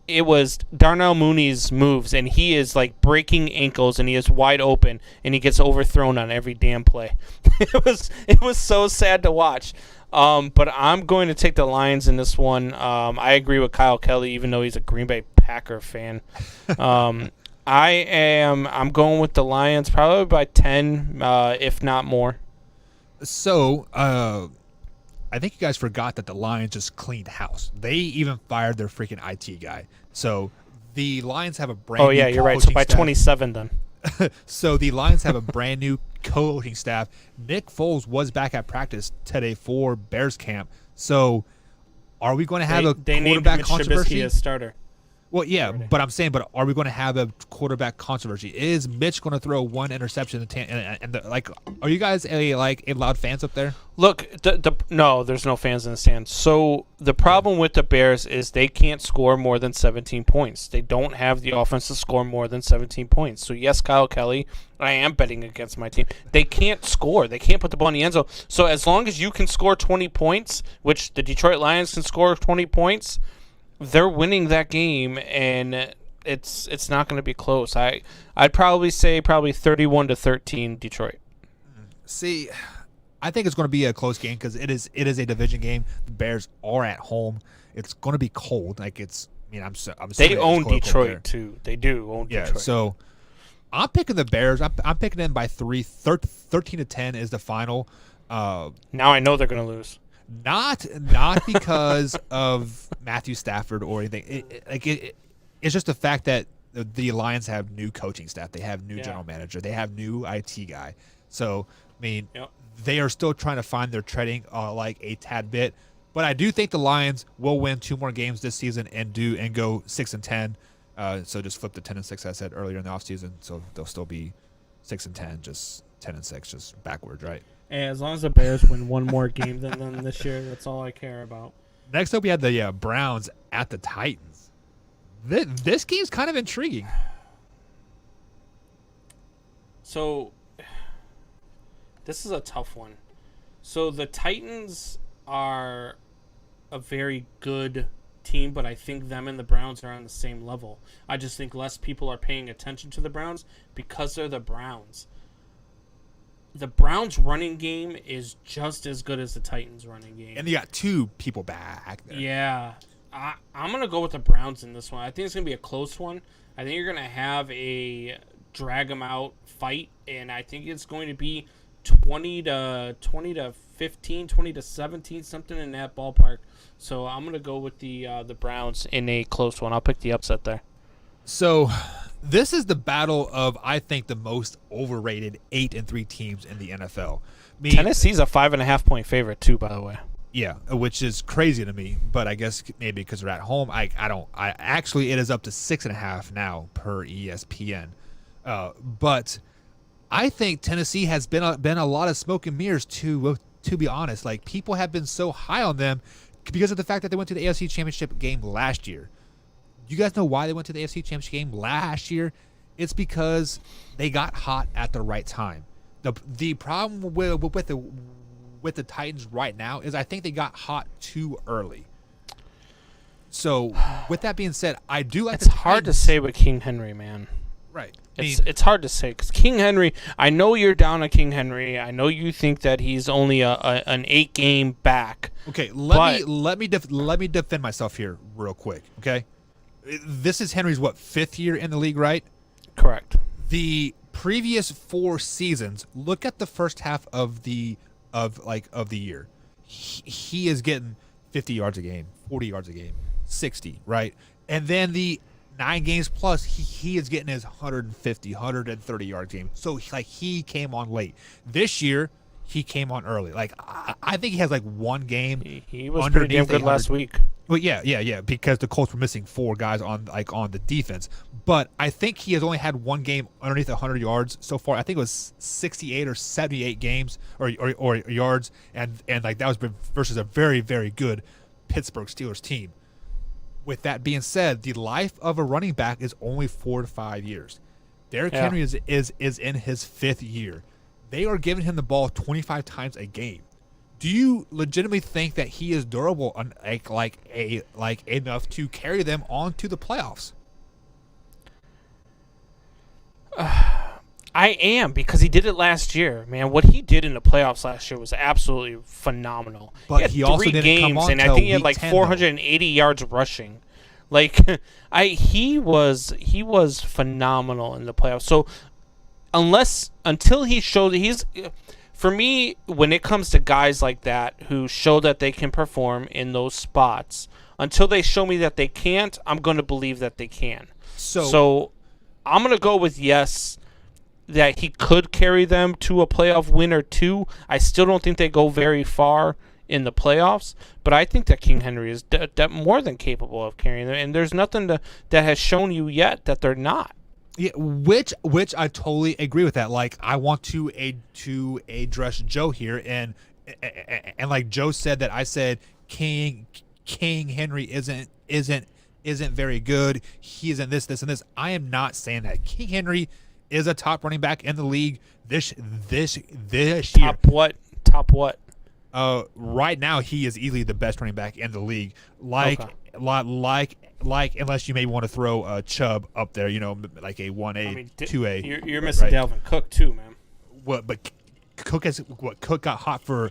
it was Darnell Mooney's moves, and he is breaking ankles, and he is wide open, and he gets overthrown on every damn play. It was so sad to watch. But I'm going to take the Lions in this one. I agree with Kyle Kelly, even though he's a Green Bay Packer fan. I'm going with the Lions probably by 10, if not more. So, I think you guys forgot that the Lions just cleaned house. They even fired their freaking IT guy. So, the Lions have a brand new you're right. So by staff. 27 then. So, the Lions have a brand new coaching staff. Nick Foles was back at practice today for Bears camp. So, are we going to have a quarterback controversy? As starter. Well, yeah, but I'm saying, are we going to have a quarterback controversy? Is Mitch going to throw one interception? Are you guys a loud fans up there? Look, no, there's no fans in the stands. So the problem with the Bears is they can't score more than 17 points. They don't have the offense to score more than 17 points. So yes, Kyle Kelly, I am betting against my team. They can't score. They can't put the ball in the end zone. So as long as you can score 20 points, which the Detroit Lions can score 20 points. They're winning that game, and it's not going to be close. I'd probably say 31-13 Detroit. See, I think it's going to be a close game because it is a division game. The Bears are at home. It's going to be cold. They own Detroit too. They do own Detroit. Yeah, so I'm picking the Bears. I'm picking them by 3. 13-10 is the final. Now I know they're going to lose. Not because of Matthew Stafford or anything. It's just the fact that the Lions have new coaching staff. They have new general manager. They have new IT guy. So, they are still trying to find their treading a tad bit. But I do think the Lions will win 2 more games this season and go 6-10. So just flip to 10-6, I said earlier in the offseason. So they'll still be 6-10, just 10-6, just backwards, right? And as long as the Bears win 1 more game than them this year, that's all I care about. Next up, we had the Browns at the Titans. This game's kind of intriguing. So, this is a tough one. So, the Titans are a very good team, but I think them and the Browns are on the same level. I just think less people are paying attention to the Browns because they're the Browns. The Browns' running game is just as good as the Titans' running game. And they got 2 people back there. Yeah. I'm going to go with the Browns in this one. I think it's going to be a close one. I think you're going to have a drag-them-out fight, and I think it's going to be 20-15, 20-17, something in that ballpark. So I'm going to go with the Browns in a close one. I'll pick the upset there. So this is the battle of, I think, the most overrated 8-3 teams in the NFL. Tennessee's a 5.5-point favorite too, by the way. Yeah, which is crazy to me, but I guess maybe because they're at home. I actually, it is up to 6.5 now per ESPN. But I think Tennessee has been a lot of smoke and mirrors to be honest. Like, people have been so high on them because of the fact that they went to the AFC Championship game last year. You guys know why they went to the AFC Championship game last year? It's because they got hot at the right time. The problem with the Titans right now is I think they got hot too early. So with that being said, I do like. It's hard to say with King Henry, man. Right. It's hard to say because King Henry. I know you're down on King Henry. I know you think that he's only an 8-game back. Okay, let me defend myself here real quick. Okay, this is Henry's 5th year in the league, right? Correct. The previous 4 seasons. Look at the first half of the year. He is getting 50 yards a game, 40 yards a game, 60, right? And then the 9 games plus, he is getting his 150, 130 yard game. So he came on late. This year, he came on early. Like, I think he has one game. He was pretty damn good last week. Well, yeah, because the Colts were missing 4 guys on the defense. But I think he has only had 1 game underneath 100 yards so far. I think it was 68 or 78 games or yards, and that was versus a very, very good Pittsburgh Steelers team. With that being said, the life of a running back is only 4 to 5 years. Derrick Henry is in his 5th year. They are giving him the ball 25 times a game. Do you legitimately think that he is durable enough to carry them on to the playoffs? I am, because he did it last year, man. What he did in the playoffs last year was absolutely phenomenal. But he also didn't come on and I think he had 480 yards rushing. He was phenomenal in the playoffs. So until he showed that for me, when it comes to guys like that who show that they can perform in those spots, until they show me that they can't, I'm going to believe that they can. So I'm going to go with yes, that he could carry them to a playoff win or 2. I still don't think they go very far in the playoffs, but I think that King Henry is more than capable of carrying them, and there's nothing that has shown you yet that they're not. Yeah, which I totally agree with that. I want to address Joe here, and like Joe said that I said King Henry isn't very good. He isn't this and this. I am not saying that. King Henry is a top running back in the league this year. Top what? Right now he is easily the best running back in the league. Unless you may want to throw Chubb up there, like a 1A, 2A. You're missing Dalvin Cook too, man. But Cook got hot for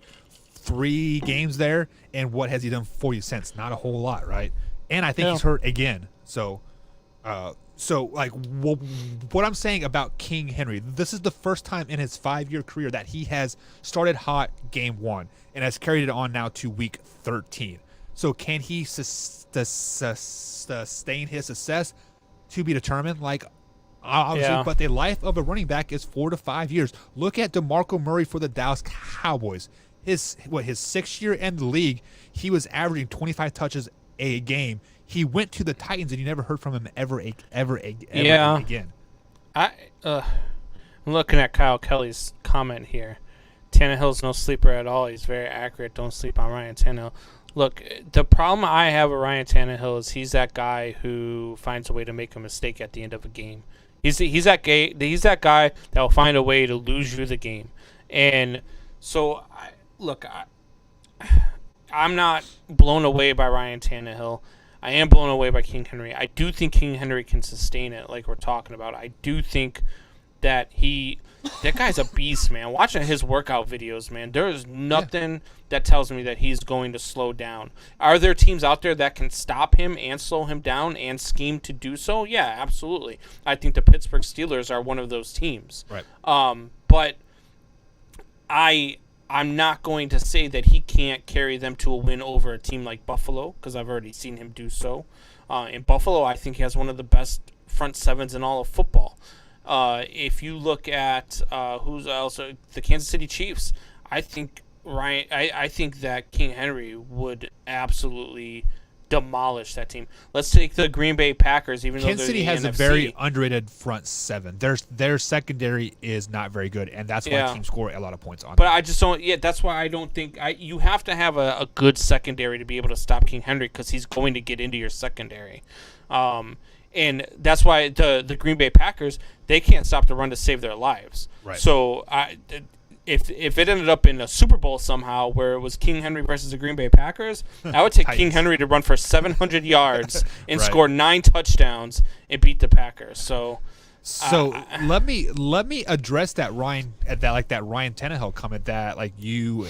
3 games there, and what has he done for you since? Not a whole lot, right? And I think he's hurt again. So what I'm saying about King Henry, this is the first time in his 5-year career that he has started hot game 1 and has carried it on now to week 13. So can he sustain his success? To be determined. Obviously, but the life of a running back is 4 to 5 years. Look at DeMarco Murray for the Dallas Cowboys. His 6th year in the league, he was averaging 25 touches a game. He went to the Titans, and you never heard from him ever again. I'm looking at Kyle Kelly's comment here. Tannehill's no sleeper at all. He's very accurate. Don't sleep on Ryan Tannehill. Look, the problem I have with Ryan Tannehill is he's that guy who finds a way to make a mistake at the end of a game. He's that guy that will find a way to lose you the game. And so, I'm not blown away by Ryan Tannehill. I am blown away by King Henry. I do think King Henry can sustain it, like we're talking about. I do think that that guy's a beast, man. Watching his workout videos, man, there is nothing that tells me that he's going to slow down. Are there teams out there that can stop him and slow him down and scheme to do so? Yeah, absolutely. I think the Pittsburgh Steelers are one of those teams. Right. But I'm not going to say that he can't carry them to a win over a team like Buffalo, because I've already seen him do so. In Buffalo, I think he has one of the best front sevens in all of football. If you look at who's also the Kansas City Chiefs, I think I think that King Henry would absolutely demolish that team. Let's take the Green Bay Packers, even Kansas though they're City has the a NFC. very underrated front seven. Their secondary is not very good, and that's why teams score a lot of points on But them. I just don't. Yeah, that's why I don't think you have to have a good secondary to be able to stop King Henry, because he's going to get into your secondary. And that's why the Green Bay Packers, they can't stop the run to save their lives. Right. So if it ended up in a Super Bowl somehow where it was King Henry versus the Green Bay Packers, I would take King Henry to run for 700 yards and Right. score 9 touchdowns and beat the Packers. So let me address that Ryan Tannehill comment that you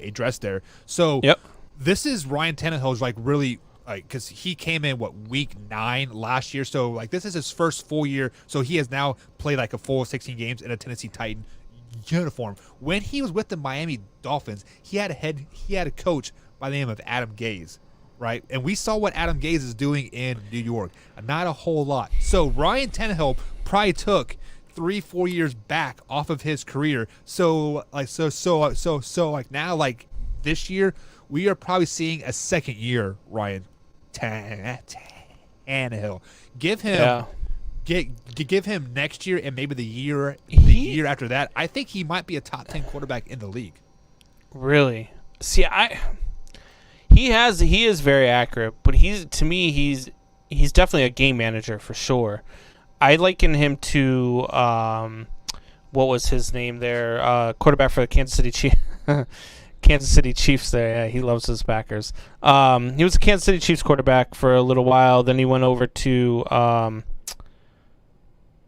addressed there. So Yep. this is Ryan Tannehill's really because he came in week 9 last year. So this is his first full year. So he has now played a full 16 games in a Tennessee Titan uniform. When he was with the Miami Dolphins, he had a coach by the name of Adam Gase, right? And we saw what Adam Gase is doing in New York. Not a whole lot. So Ryan Tannehill probably took 3-4 years back off of his career. So now this year we are probably seeing a second year Ryan Tannehill. Give him give him next year and maybe the year after that. I think he might be a top 10 quarterback in the league. Really? See, he is very accurate, but he's definitely a game manager for sure. I liken him to what was his name there? Quarterback for the Kansas City Chiefs. Kansas City Chiefs there. Yeah, he loves his Packers. He was a Kansas City Chiefs quarterback for a little while. Then he went over to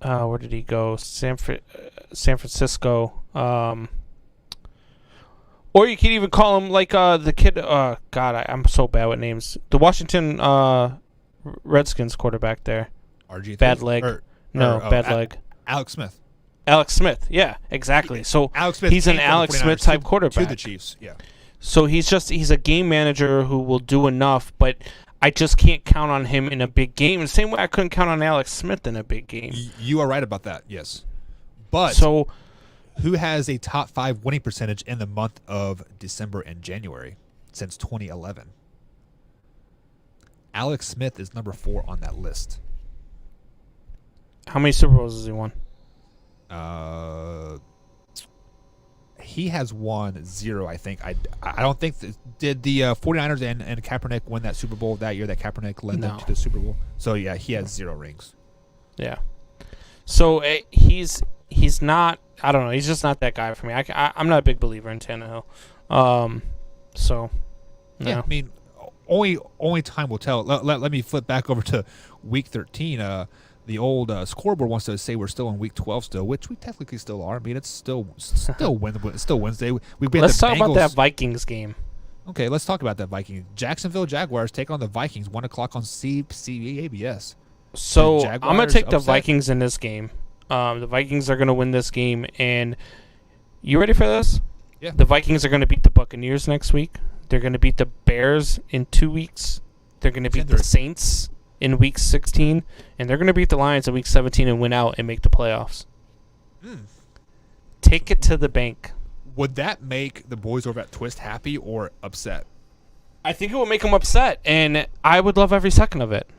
where did he go? San Francisco. Or you could even call him the kid. God, I'm so bad with names. The Washington Redskins quarterback there. RG3? Bad leg. Bad leg. Alex Smith. Alex Smith. Yeah, exactly. So Alex Smith he's an came from the Alex 49ers Smith type quarterback. to the Chiefs. Yeah. So he's a game manager who will do enough, but I just can't count on him in a big game. The same way I couldn't count on Alex Smith in a big game. You are right about that. Yes. But so who has a top 5 winning percentage in the month of December and January since 2011? Alex Smith is number 4 on that list. How many Super Bowls has he won? He has won 0, I think. I don't think did the 49ers and Kaepernick win that Super Bowl that year that Kaepernick led them to the Super Bowl? So yeah, he has 0 rings. Yeah. So he's not. I don't know. He's just not that guy for me. I'm not a big believer in Tannehill. So no. Yeah, I mean, only time will tell. Let me flip back over to Week 13. The old scoreboard wants to say we're still in Week 12 still, which we technically still are. I mean, it's still Wednesday. Let's talk about that Vikings game. Okay, let's talk about that Vikings. Jacksonville Jaguars take on the Vikings, 1 o'clock on CBS. So I'm going to take the upset? Vikings in this game. The Vikings are going to win this game. And you ready for this? Yeah. The Vikings are going to beat the Buccaneers next week. They're going to beat the Bears in 2 weeks. They're going to beat the Saints in Week 16. And they're going to beat the Lions in Week 17 and win out and make the playoffs. Take it to the bank. Would that make the boys over at Twist happy or upset? I think it would make them upset, and I would love every second of it.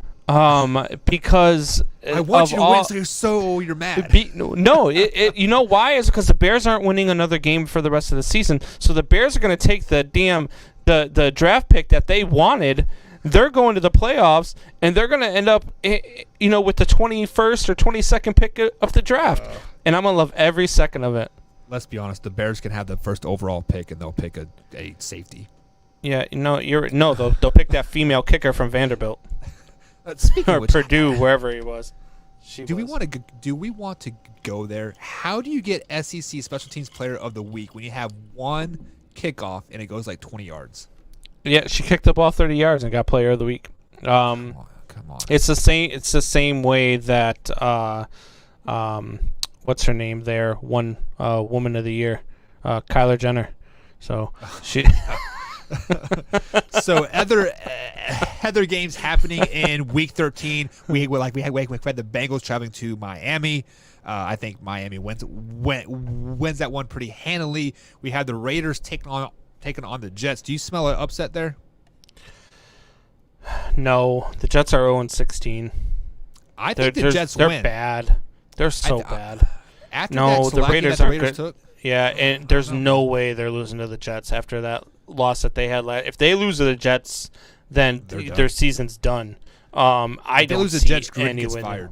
Because I want you to win, so you're mad. No, you know why? Is because the Bears aren't winning another game for the rest of the season. So the Bears are going to take the draft pick that they wanted. They're going to the playoffs, and they're going to end up, with the 21st or 22nd pick of the draft. And I'm going to love every second of it. Let's be honest. The Bears can have the first overall pick, and they'll pick a safety. Yeah, they'll pick that female kicker from Vanderbilt. Speaking or of which, Purdue, wherever he was. Do we want to go there? How do you get SEC Special Teams Player of the Week when you have one kickoff and it goes 20 yards? Yeah, she kicked the ball 30 yards and got Player of the Week. Come on. It's the same way that what's her name there? One Woman of the Year, Kyler Jenner. So she. So other games happening in Week 13. We had the Bengals traveling to Miami. I think Miami wins that one pretty handily. We had the Raiders taking on the Jets. Do you smell an upset there? No, the Jets are 0-16. I think the Jets win. They're bad. They're so bad. After no, that the Raiders that are the Raiders good. took, Yeah, and there's no way they're losing to the Jets after that loss that they had. If they lose to the Jets, then their season's done. I don't lose the see Jets, Gruden any gets win. fired.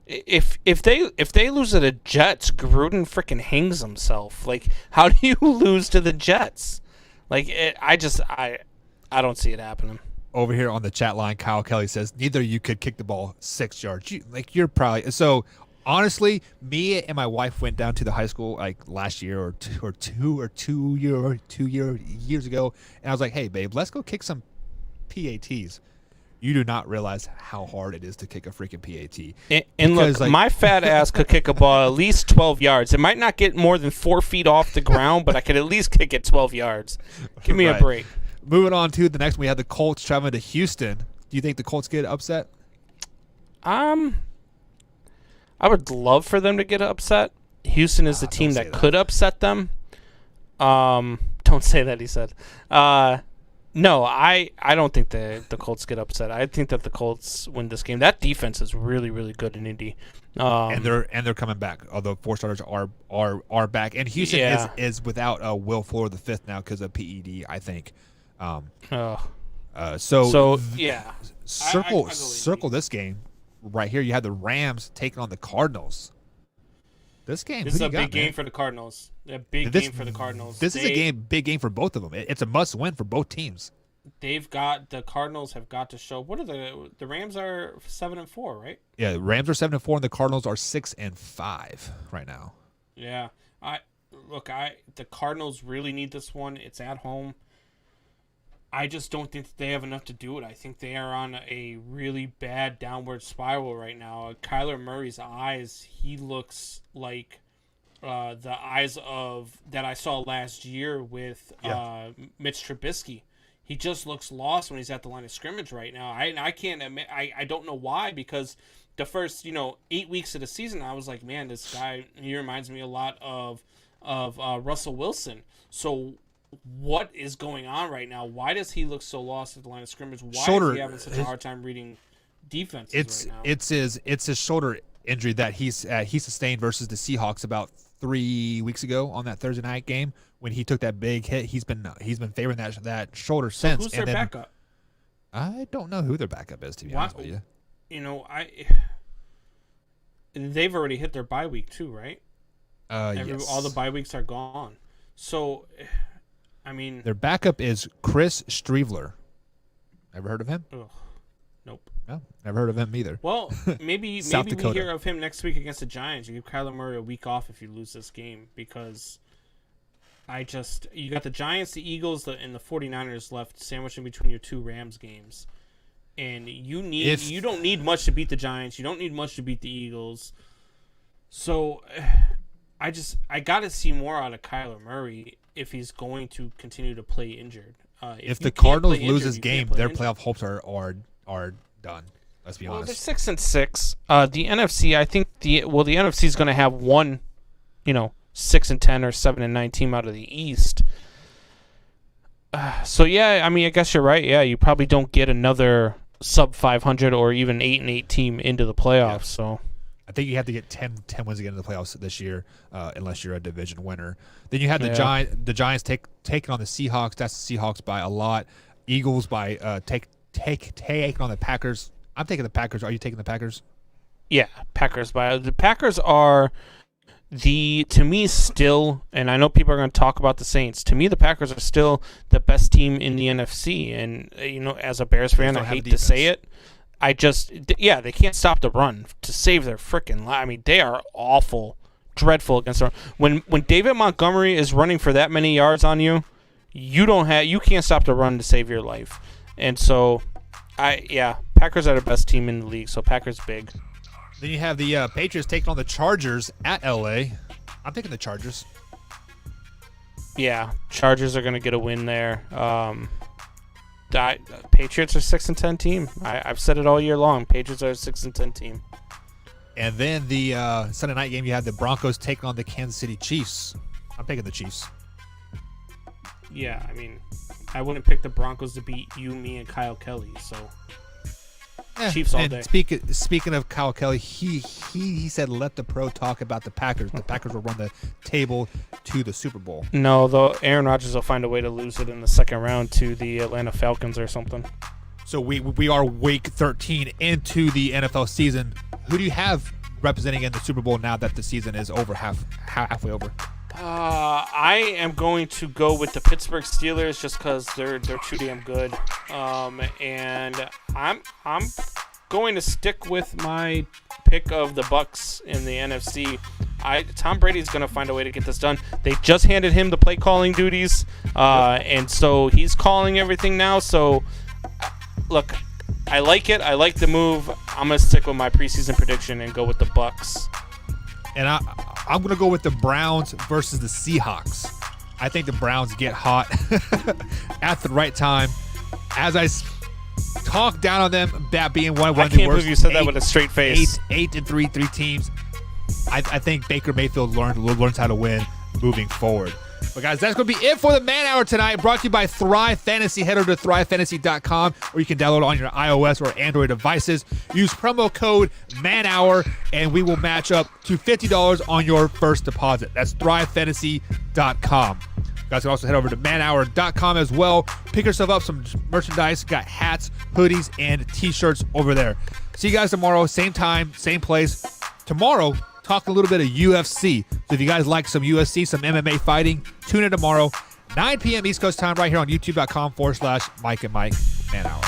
If they lose to the Jets, Gruden freaking hangs himself. Like, how do you lose to the Jets? Like, I don't see it happening. Over here on the chat line, Kyle Kelly says neither of you could kick the ball 6 yards. You're probably so. Honestly, me and my wife went down to the high school like last year or two years ago, and I was like, "Hey, babe, let's go kick some PATs." You do not realize how hard it is to kick a freaking PAT. And look, my fat ass could kick a ball at least 12 yards. It might not get more than 4 feet off the ground, but I could at least kick it 12 yards. Give me a break. Moving on to the next one, we have the Colts traveling to Houston. Do you think the Colts get upset? I would love for them to get upset. Houston is the team that could upset them. Don't say that, he said. No, I don't think the Colts get upset. I think that the Colts win this game. That defense is really, really good in Indy. And they're coming back. Although 4 starters are back, and Houston is without Will Fuller the fifth now because of PED, I think. Circle this game right here. You have the Rams taking on the Cardinals. This is a big game for the Cardinals. A big game for the Cardinals. This is a big game for both of them. It's a must win for both teams. The Cardinals have got to show. What are the Rams are 7-4, right? Yeah, the Rams are 7-4 and the Cardinals are 6-5 right now. Yeah, the Cardinals really need this one. It's at home. I just don't think that they have enough to do it. I think they are on a really bad downward spiral right now. Kyler Murray's eyes, he looks like the eyes of that I saw last year with Mitch Trubisky. He just looks lost when he's at the line of scrimmage right now. I can't admit, I don't know why, because the first 8 weeks of the season I was like, man, this guy, he reminds me a lot of Russell Wilson. So what is going on right now? Why does he look so lost at the line of scrimmage? Why is he having such a hard time reading defenses right now? It's his shoulder injury that he sustained versus the Seahawks about 3 weeks ago on that Thursday night game when he took that big hit. He's been favoring that shoulder since. Who's their backup? I don't know who their backup is, to be honest with you. They've already hit their bye week too, right? Yes. All the bye weeks are gone. So, I mean, their backup is Chris Streveler. Ever heard of him? Ugh, nope. No, never heard of him either. Well, maybe we hear of him next week against the Giants. You give Kyler Murray a week off if you lose this game, because you got the Giants, the Eagles, and the 49ers left sandwiched in between your 2 Rams games. And you don't need much to beat the Giants. You don't need much to beat the Eagles. So I got to see more out of Kyler Murray if he's going to continue to play injured. If the Cardinals lose this game, their playoff hopes are done. Let's be honest. They're 6-6. The NFC, I think the NFC is going to have one, 6-10 or 7-9 team out of the East. So yeah, I mean, I guess you're right. Yeah, you probably don't get another sub 500 or even 8-8 team into the playoffs. Yeah. So I think you have to get 10 wins again in the playoffs this year, unless you're a division winner. Then you have the Giants taking on the Seahawks. That's the Seahawks by a lot. Eagles by taking on the Packers. I'm taking the Packers. Are you taking the Packers? Yeah, Packers by the Packers are to me still, and I know people are going to talk about the Saints. To me, the Packers are still the best team in the NFC, and as a Bears fan, I hate to say it. They can't stop the run to save their freaking life. I mean, they are awful, dreadful against the run. When David Montgomery is running for that many yards on you, you can't stop the run to save your life. And so, Packers are the best team in the league. So Packers big. Then you have the Patriots taking on the Chargers at LA. I'm taking the Chargers. Yeah, Chargers are going to get a win there. Patriots are 6-10 team. I've said it all year long. Patriots are a 6-10 team. And then the Sunday night game, you had the Broncos taking on the Kansas City Chiefs. I'm taking the Chiefs. Yeah, I mean, I wouldn't pick the Broncos to beat you, me, and Kyle Kelly. So Chiefs all day. Speaking of Kyle Kelly, he said let the pro talk about the Packers. The Packers will run the table to the Super Bowl. No, though Aaron Rodgers will find a way to lose it in the second round to the Atlanta Falcons or something. So we are week 13 into the NFL season. Who do you have representing in the Super Bowl now that the season is over, halfway over? I am going to go with the Pittsburgh Steelers just because they're too damn good. And I'm going to stick with my pick of the Bucks in the NFC. Tom Brady's going to find a way to get this done. They just handed him the play calling duties, and so he's calling everything now. So, look, I like it. I like the move. I'm going to stick with my preseason prediction and go with the Bucks. And I'm going to go with the Browns versus the Seahawks. I think the Browns get hot at the right time. As I talk down on them, that being one of the worst. I can't believe you said that with a straight face. 8-3, three teams. I think Baker Mayfield learns how to win moving forward. But guys, that's going to be it for the Man Hour tonight. Brought to you by Thrive Fantasy. Head over to thrivefantasy.com, or you can download it on your iOS or Android devices. Use promo code MANHOUR, and we will match up to $50 on your first deposit. That's thrivefantasy.com. You guys can also head over to manhour.com as well. Pick yourself up some merchandise. Got hats, hoodies, and T-shirts over there. See you guys tomorrow. Same time, same place. Tomorrow, talk a little bit of UFC. So if you guys like some UFC, some MMA fighting, tune in tomorrow, 9 p.m. East Coast time, right here on youtube.com/Mike and Mike Man Hour.